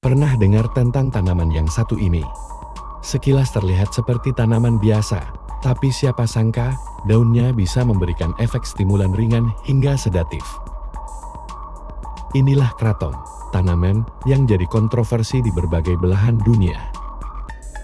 Pernah dengar tentang tanaman yang satu ini? Sekilas terlihat seperti tanaman biasa, tapi siapa sangka daunnya bisa memberikan efek stimulan ringan hingga sedatif. Inilah kratom, tanaman yang jadi kontroversi di berbagai belahan dunia.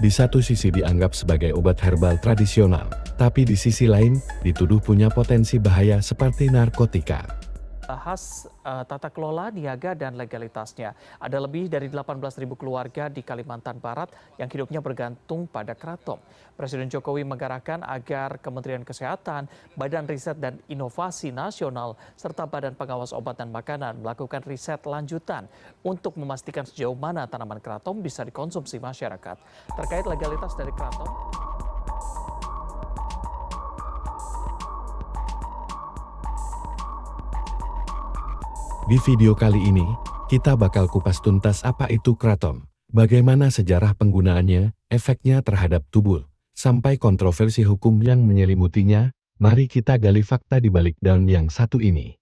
Di satu sisi dianggap sebagai obat herbal tradisional, tapi di sisi lain dituduh punya potensi bahaya seperti narkotika. Bahas tata kelola, niaga, dan legalitasnya. Ada lebih dari 18.000 keluarga di Kalimantan Barat yang hidupnya bergantung pada kratom. Presiden Jokowi menggerakkan agar Kementerian Kesehatan, Badan Riset dan Inovasi Nasional, serta Badan Pengawas Obat dan Makanan melakukan riset lanjutan untuk memastikan sejauh mana tanaman kratom bisa dikonsumsi masyarakat. Terkait legalitas dari kratom, Di video kali ini, kita bakal kupas tuntas apa itu kratom, bagaimana sejarah penggunaannya, efeknya terhadap tubuh, sampai kontroversi hukum yang menyelimutinya. Mari kita gali fakta di balik daun yang satu ini.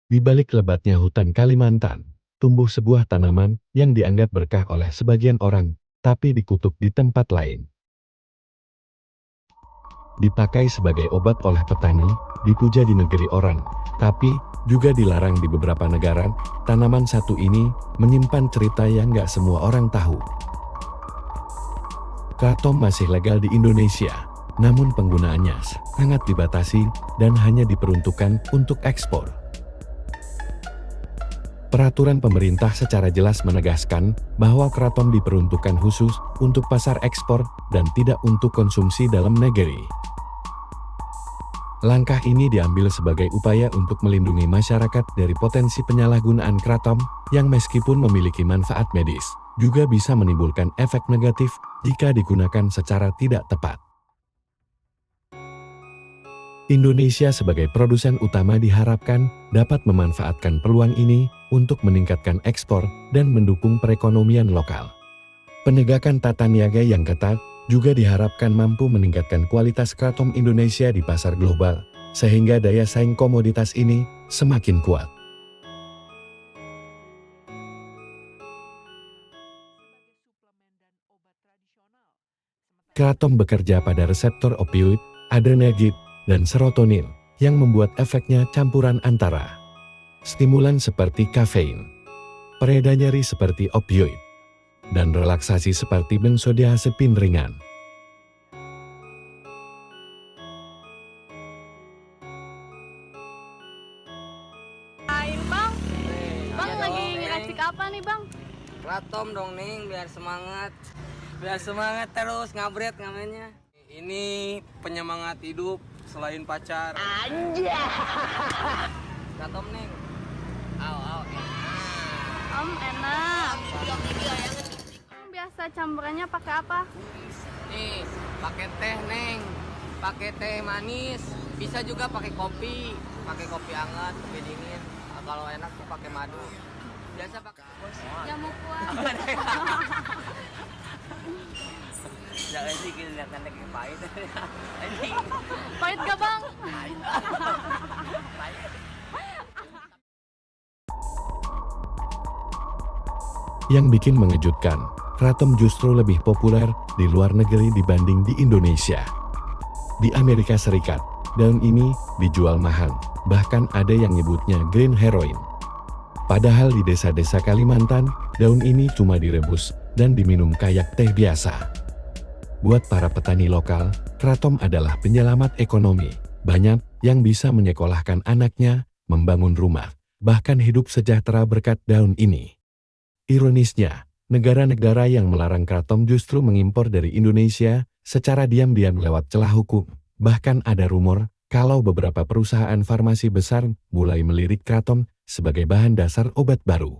Di balik lebatnya hutan Kalimantan, tumbuh sebuah tanaman yang dianggap berkah oleh sebagian orang, tapi dikutuk di tempat lain. Dipakai sebagai obat oleh petani, dipuja di negeri orang, tapi juga dilarang di beberapa negara. Tanaman satu ini menyimpan cerita yang nggak semua orang tahu. Kratom masih legal di Indonesia, namun penggunaannya sangat dibatasi dan hanya diperuntukkan untuk ekspor. Peraturan pemerintah secara jelas menegaskan bahwa kratom diperuntukkan khusus untuk pasar ekspor dan tidak untuk konsumsi dalam negeri. Langkah ini diambil sebagai upaya untuk melindungi masyarakat dari potensi penyalahgunaan kratom yang meskipun memiliki manfaat medis, juga bisa menimbulkan efek negatif jika digunakan secara tidak tepat. Indonesia sebagai produsen utama diharapkan dapat memanfaatkan peluang ini untuk meningkatkan ekspor dan mendukung perekonomian lokal. Penegakan tata niaga yang ketat juga diharapkan mampu meningkatkan kualitas kratom Indonesia di pasar global, sehingga daya saing komoditas ini semakin kuat. Kratom bekerja pada reseptor opioid, adrenergic, dan serotonin, yang membuat efeknya campuran antara stimulan seperti kafein, pereda nyeri seperti opioid, dan relaksasi seperti benzodiazepin ringan. Bang, bang lagi ngeracik apa nih bang? Kratom dong Ning, biar semangat. Biar semangat terus ngabret ngamennya. Ini penyemangat hidup selain pacar. Aja. Kratom Ning. Enak. Biasa campurannya pakai apa? Nih, pakai teh Neng. Pakai teh manis. Bisa juga pakai kopi hangat, kopi dingin. Nah, kalau enak tuh pakai madu. Biasa pakai Jamu kuat. jangan sih kelihatan lagi pahit. Pahit gak bang? Yang bikin mengejutkan, kratom justru lebih populer di luar negeri dibanding di Indonesia. Di Amerika Serikat, daun ini dijual mahal, bahkan ada yang nyebutnya green heroin. Padahal di desa-desa Kalimantan, daun ini cuma direbus dan diminum kayak teh biasa. Buat para petani lokal, kratom adalah penyelamat ekonomi. Banyak yang bisa menyekolahkan anaknya, membangun rumah, bahkan hidup sejahtera berkat daun ini. Ironisnya, negara-negara yang melarang kratom justru mengimpor dari Indonesia secara diam-diam lewat celah hukum. Bahkan ada rumor kalau beberapa perusahaan farmasi besar mulai melirik kratom sebagai bahan dasar obat baru.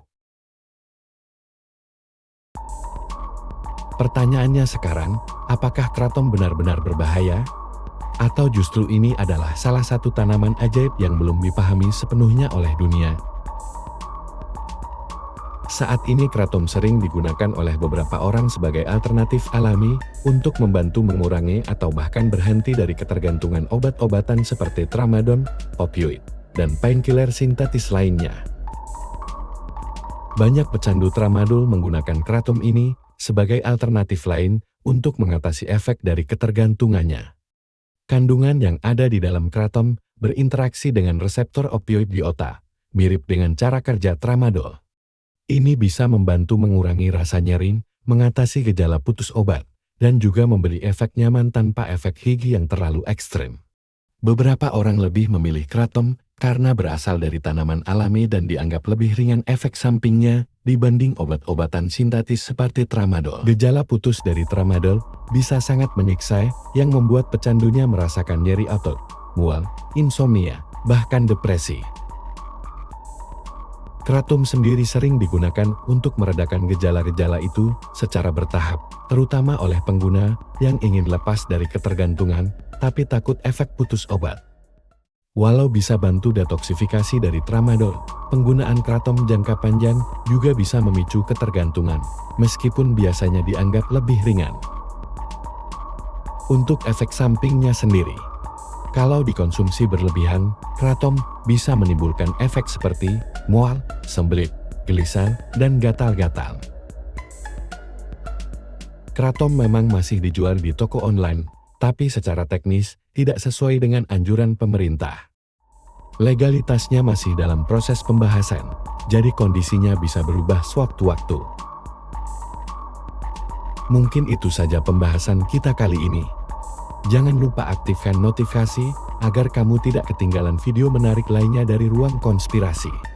Pertanyaannya sekarang, apakah kratom benar-benar berbahaya? Atau justru ini adalah salah satu tanaman ajaib yang belum dipahami sepenuhnya oleh dunia? Saat ini kratom sering digunakan oleh beberapa orang sebagai alternatif alami untuk membantu mengurangi atau bahkan berhenti dari ketergantungan obat-obatan seperti tramadol, opioid, dan painkiller sintetis lainnya. Banyak pecandu tramadol menggunakan kratom ini sebagai alternatif lain untuk mengatasi efek dari ketergantungannya. Kandungan yang ada di dalam kratom berinteraksi dengan reseptor opioid di otak, mirip dengan cara kerja tramadol. Ini bisa membantu mengurangi rasa nyeri, mengatasi gejala putus obat, dan juga memberi efek nyaman tanpa efek higi yang terlalu ekstrim. Beberapa orang lebih memilih kratom karena berasal dari tanaman alami dan dianggap lebih ringan efek sampingnya dibanding obat-obatan sintetis seperti tramadol. Gejala putus dari tramadol bisa sangat menyiksa yang membuat pecandunya merasakan nyeri otot, mual, insomnia, bahkan depresi. Kratom sendiri sering digunakan untuk meredakan gejala-gejala itu secara bertahap, terutama oleh pengguna yang ingin lepas dari ketergantungan, tapi takut efek putus obat. Walau bisa bantu detoksifikasi dari tramadol, penggunaan kratom jangka panjang juga bisa memicu ketergantungan, meskipun biasanya dianggap lebih ringan. Untuk efek sampingnya sendiri, kalau dikonsumsi berlebihan, kratom bisa menimbulkan efek seperti mual, sembelit, gelisah, dan gatal-gatal. Kratom memang masih dijual di toko online, tapi secara teknis tidak sesuai dengan anjuran pemerintah. Legalitasnya masih dalam proses pembahasan, jadi kondisinya bisa berubah sewaktu-waktu. Mungkin itu saja pembahasan kita kali ini. Jangan lupa aktifkan notifikasi agar kamu tidak ketinggalan video menarik lainnya dari Ruang Konspirasi.